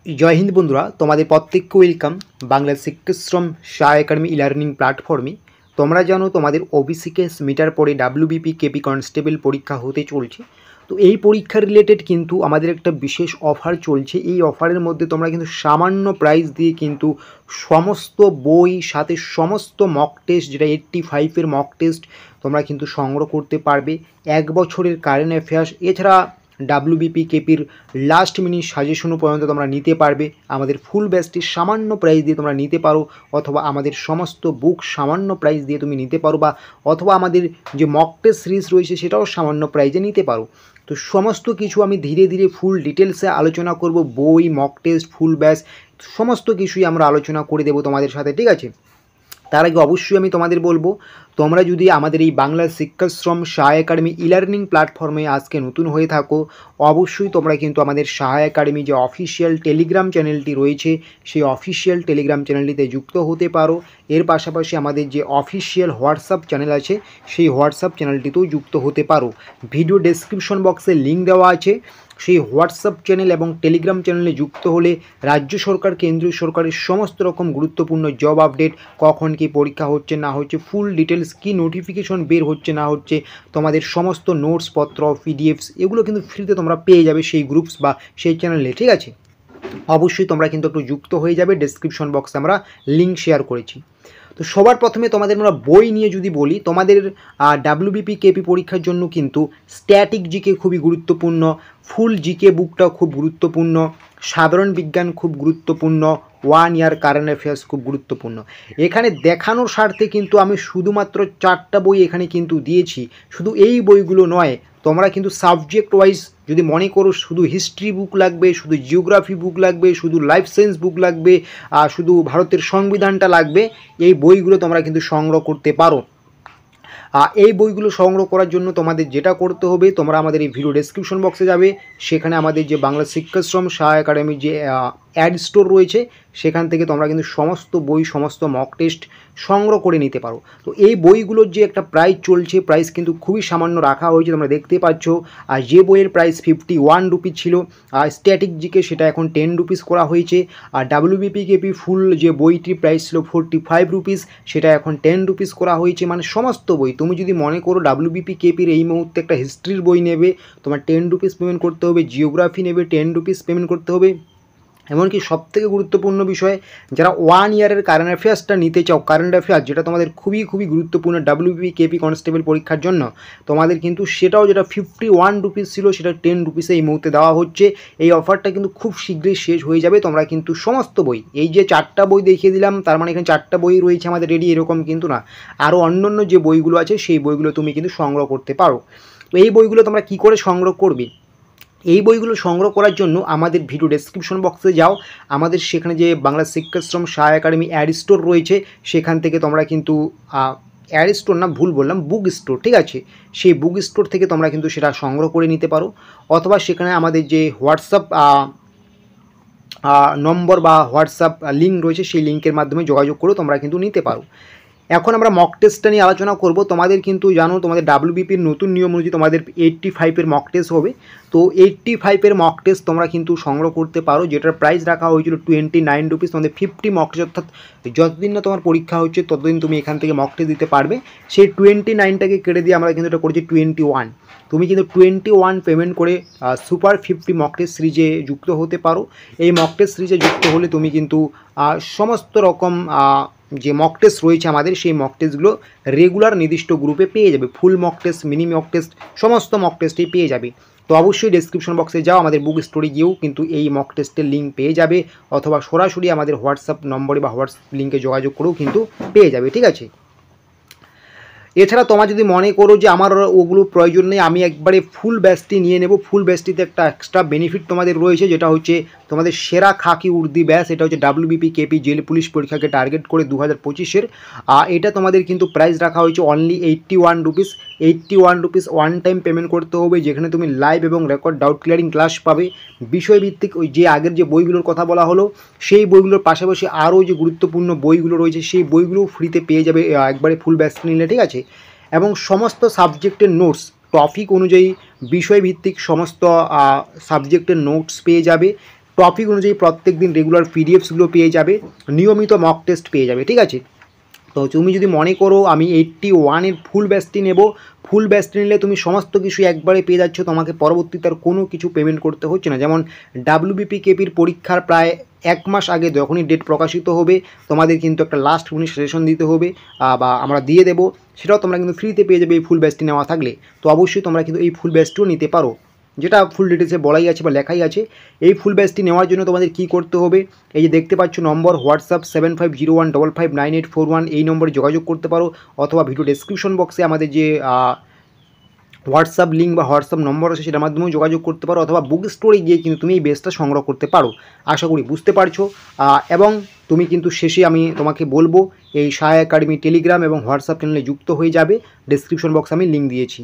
जय हिंद बंधुरा तुम्हारे प्रत्येक वेलकम बांगला शिक्षाश्रम शाह एकाडेमी इ लार्निंग प्लैटफर्मे तुम्हारा जानो तुम्हारे ओबीसी केस मीटार पर डब्ल्यूबीपी केपी कन्स्टेबल परीक्षा होते चलছে। तो ये परीक्षा रिलेटेड किन्तु आमादेर एक विशेष अफार चलছে। এই অফারের মধ্যে তোমরা কিন্তু সামান্য প্রাইস দিয়ে কিন্তু সমস্ত বই সাথে সমস্ত মক টেস্ট যেটা 85 এর মক টেস্ট তোমরা কিন্তু সংগ্রহ করতে পারবে। এক বছরের কারেন্ট অ্যাফেয়ার্স এছাড়া ডাব্লিউবিপি কেপির লাস্ট মিনিট সাজেশনও পর্যন্ত তোমরা নিতে পারবে। আমাদের ফুল ব্যাচটি সামান্য প্রাইস দিয়ে তোমরা নিতে পারো, অথবা আমাদের সমস্ত বুক সামান্য প্রাইস দিয়ে তুমি নিতে পারো, বা অথবা আমাদের যে মক টেস্ট সিরিজ রয়েছে সেটাও সামান্য প্রাইসে নিতে পারো। তো সমস্ত কিছু আমি ধীরে ধীরে ফুল ডিটেলসে আলোচনা করব। বই, মক টেস্ট, ফুল ব্যাচ সমস্ত কিছুই আমরা আলোচনা করে দেবো তোমাদের সাথে, ঠিক আছে। তার আগে অবশ্যই আমি তোমাদের বলবো, তোমরা যদি আমাদের এই Bangla শিক্ষাশ্রম Shah academy e learning প্ল্যাটফর্মে আজকে নতুন হয়ে থাকো, অবশ্যই তোমরা কিন্তু আমাদের শাহ একাডেমি যে অফিসিয়াল টেলিগ্রাম চ্যানেলটি রয়েছে সেই অফিসিয়াল টেলিগ্রাম চ্যানেলটিতে যুক্ত হতে পারো। এর পাশাপাশি আমাদের যে অফিসিয়াল হোয়াটসঅ্যাপ চ্যানেল আছে সেই হোয়াটসঅ্যাপ চ্যানেলটিতেও যুক্ত হতে পারো। ভিডিও ডেসক্রিপশন বক্সে লিঙ্ক দেওয়া আছে। সেই হোয়াটসঅ্যাপ চ্যানেল এবং টেলিগ্রাম চ্যানেলে যুক্ত হলে রাজ্য সরকার, কেন্দ্রীয় সরকারের সমস্ত রকম গুরুত্বপূর্ণ জব আপডেট, কখন কি পরীক্ষা হচ্ছে না হচ্ছে, ফুল ডিটেলস, কি নোটিফিকেশন বের হচ্ছে না হচ্ছে, তোমাদের সমস্ত নোটসপত্র, পিডিএফস এগুলো কিন্তু ফ্রিতে তোমরা পেয়ে যাবে সেই গ্রুপস বা সেই চ্যানেলে, ঠিক আছে। অবশ্যই তোমরা কিন্তু একটু যুক্ত হয়ে যাবে। ডেসক্রিপশন বক্সে আমরা লিঙ্ক শেয়ার করেছি। তো সবার প্রথমে তোমাদের আমরা বই নিয়ে যদি বলি, তোমাদের ডাব্লিউবিপি কেপি পরীক্ষার জন্য কিন্তু স্ট্যাটিক জিকে খুবই গুরুত্বপূর্ণ, ফুল জিকে বুকটাও খুব গুরুত্বপূর্ণ, সাধারণ বিজ্ঞান খুব গুরুত্বপূর্ণ, 1 ইয়ার কারেন্ট অ্যাফেয়ার্স খুব গুরুত্বপূর্ণ। এখানে দেখানোর স্বার্থে কিন্তু আমি শুধুমাত্র 4টা বই এখানে কিন্তু দিয়েছি। শুধু এই বইগুলো নয়, তোমরা কিন্তু সাবজেক্ট ওয়াইজ যদি মনে করো শুধু হিস্ট্রি বুক লাগবে, শুধু জিওগ্রাফি বুক লাগবে, শুধু লাইফ সায়েন্স বুক লাগবে, শুধু ভারতের সংবিধানটা লাগবে, এই বইগুলো তোমরা কিন্তু সংগ্রহ করতে পারো। এই বইগুলো সংগ্রহ করার জন্য তোমাদের যেটা করতে হবে, তোমরা আমাদের এই ভিডিও ডেসক্রিপশন বক্সে যাবে, সেখানে আমাদের যে বাংলা শিক্ষাশ্রম শাহ একাডেমির যে অ্যাড স্টোর রয়েছে সেখান থেকে তোমরা কিন্তু সমস্ত বই, সমস্ত মক টেস্ট সংগ্রহ করে নিতে পারো। তো এই বইগুলোর যে একটা প্রাইস চলছে, প্রাইস কিন্তু খুবই সামান্য রাখা হয়েছে, তোমরা দেখতে পাচ্ছ। আর যে বইয়ের প্রাইস 51 রুপিস ছিল, আর স্ট্যাটিক জিকে সেটা এখন 10 রুপিস করা হয়েছে। আর ডাব্লিউবিপি কেপি ফুল যে বইটির প্রাইস ছিল 45 রুপিস, সেটা এখন 10 রুপিস করা হয়েছে। মানে সমস্ত বই, তুমি যদি মনে করো ডাব্লিউবিপি কেপির এই মুহূর্তে একটা হিস্ট্রির বই নেবে, তোমার 10 রুপিস পেমেন্ট করতে হবে, জিওগ্রাফি নেবে 10 রুপিস পেমেন্ট করতে হবে। এমনকি সবথেকে গুরুত্বপূর্ণ বিষয়, যারা 1 ইয়ারের কারেন্ট অ্যাফেয়ার্সটা নিতে চাও, কারেন্ট অ্যাফেয়ার্স যেটা তোমাদের খুবই খুবই গুরুত্বপূর্ণ ডাব্লিউবিপি কেপি কনস্টেবল পরীক্ষার জন্য, তোমাদের কিন্তু সেটাও যেটা 51 রুপিস ছিল সেটা 10 রুপিসে এই মুহূর্তে দেওয়া হচ্ছে। এই অফারটা কিন্তু খুব শীঘ্রই শেষ হয়ে যাবে। তোমরা কিন্তু সমস্ত বই, এই যে 4টা বই দেখিয়ে দিলাম, তার মানে এখানে 4টা বই রয়েছে আমাদের রেডি, এরকম কিন্তু না, আরও অন্যান্য যে বইগুলো আছে সেই বইগুলো তুমি কিন্তু সংগ্রহ করতে পারো। তো এই বইগুলো তোমরা কী করে সংগ্রহ করবে? এই বইগুলো সংগ্রহ করার জন্য আমাদের ভিডিও ডেসক্রিপশন বক্সে যাও, আমাদের সেখানে যে Bangla শিক্ষাশ্রম Shah academy add store রয়েছে সেখান থেকে তোমরা কিন্তু অ্যাড স্টোর না, ভুল বললাম, বুক স্টোর, ঠিক আছে, সেই বুক স্টোর থেকে তোমরা কিন্তু সেটা সংগ্রহ করে নিতে পারো। অথবা সেখানে আমাদের যে হোয়াটসঅ্যাপ নম্বর বা হোয়াটসঅ্যাপ লিঙ্ক রয়েছে সেই লিঙ্কের মাধ্যমে যোগাযোগ করে তোমরা কিন্তু নিতে পারো। এখন আমরা মক টেস্টটা নিয়ে আলোচনা করব। তোমাদের কিন্তু জানো, তোমাদের ডাব্লিউবিপির নতুন নিয়ম অনুযায়ী তোমাদের 85 মক টেস্ট হবে। তো 85 মক টেস্ট তোমরা কিন্তু সংগ্রহ করতে পারো, যেটার প্রাইস রাখা হয়েছিল 29 রুপিস। তোমাদের 50 মক টেস্ট, অর্থাৎ যতদিন না তোমার পরীক্ষা হচ্ছে ততদিন তুমি এখান থেকে মক টেস্ট দিতে পারবে। সেই 29টাকে কেটে দিয়ে আমরা কিন্তু এটা করেছি 21। তুমি কিন্তু 21 পেমেন্ট করে সুপার 50 মক টেস্ট সিরিজে যুক্ত হতে পারো। এই মক টেস্ট সিরিজে যুক্ত হলে তুমি কিন্তু সমস্ত রকম যে মক টেস্ট রয়েছে আমাদের, সেই মক টেস্টগুলো রেগুলার নির্দিষ্ট গ্রুপে পেয়ে যাবে। Full mock test, mini mock test, সমস্ত মক টেস্টেই পেয়ে যাবে। তো অবশ্যই ডেসক্রিপশন বক্সে যাও, আমাদের বুক স্টোরে গিয়েও কিন্তু এই মক টেস্টের লিঙ্ক পেয়ে যাবে, অথবা সরাসরি আমাদের হোয়াটসঅ্যাপ নম্বরে বা হোয়াটসঅ্যাপ লিঙ্কে যোগাযোগ করেও কিন্তু পেয়ে যাবে, ঠিক আছে। এছাড়া তোমরা যদি মনে করো যে আমার ওগুলো প্রয়োজন নেই, আমি একবারে ফুল ব্যাচটি নিয়ে নেব, ফুল ব্যাচটিতে একটা এক্সট্রা বেনিফিট তোমাদের রয়েছে, যেটা হচ্ছে তোমাদের সেরা খাকি উর্দি ব্যাচ। এটা হচ্ছে ডাব্লিউবিপি কেপি জেল পুলিশ পরীক্ষাকে টার্গেট করে 2025-এর। এটা তোমাদের কিন্তু প্রাইস রাখা হয়েছে only 81 rupees. 81 rupees one time payment করতে হবে, যেখানে তুমি লাইভ এবং রেকর্ড ডাউট ক্লিয়ারিং ক্লাস পাবে। বিষয়ভিত্তিক ওই যে আগের যে বইগুলোর কথা বলা হলো সেই বইগুলোর পাশাপাশি আরও যে গুরুত্বপূর্ণ বইগুলো রয়েছে সেই বইগুলোও ফ্রিতে পেয়ে যাবে একবারে ফুল ব্যাচ নিলে, ঠিক আছে। এবং সমস্ত সাবজেক্টের নোটস, টপিক অনুযায়ী বিষয়ভিত্তিক সমস্ত সাবজেক্টের নোটস পেয়ে যাবে। টপিক অনুযায়ী প্রত্যেক দিন রেগুলার পিডিএফসগুলো পেয়ে যাবে, নিয়মিত মক টেস্ট পেয়ে যাবে, ঠিক আছে। তো তুমি যদি মনে করো আমি 81-এর ফুল ব্যাচটি নেব, ফুল ব্যাচটি নিলে তুমি সমস্ত কিছু একবারে পেয়ে যাচ্ছ, তোমাকে পরবর্তীতে আর কোনো কিছু পেমেন্ট করতে হচ্ছে না। যেমন ডাব্লিউবিপি কেপির পরীক্ষার প্রায় 1 মাস আগে যখনই ডেট প্রকাশিত হবে তোমাদের কিন্তু একটা লাস্ট মিনিট সাজেশন দিতে হবে, বা আমরা দিয়ে দেবো, সেটাও তোমরা কিন্তু ফ্রিতে পেয়ে যাবে এই ফুল ব্যাচটি নেওয়া থাকলে। তো অবশ্যই তোমরা কিন্তু এই ফুল ব্যাচটিও নিতে পারো, যেটা ফুল ডিটেলসে বলাই আছে বা লেখাই আছে। এই ফুল ব্যাচটি নেওয়ার জন্য তোমাদের কী করতে হবে, এই যে দেখতে পাচ্ছ নম্বর হোয়াটসঅ্যাপ 7501559841, এই নম্বরে যোগাযোগ করতে পারো, অথবা ভিডিও ডেসক্রিপশন বক্সে আমাদের যে হোয়াটসঅ্যাপ লিঙ্ক বা হোয়াটসঅ্যাপ নম্বর আছে সেটার মাধ্যমেও যোগাযোগ করতে পারো, অথবা বুক স্টোরে গিয়ে কিন্তু তুমি এই বেসটা সংগ্রহ করতে পারো। আশা করি বুঝতে পারছো। এবং তুমি কিন্তু শেষে আমি তোমাকে বলবো এই সায়া একাডেমি টেলিগ্রাম এবং হোয়াটসঅ্যাপ চ্যানেলে যুক্ত হয়ে যাবে, ডেসক্রিপশন বক্সে আমি লিঙ্ক দিয়েছি।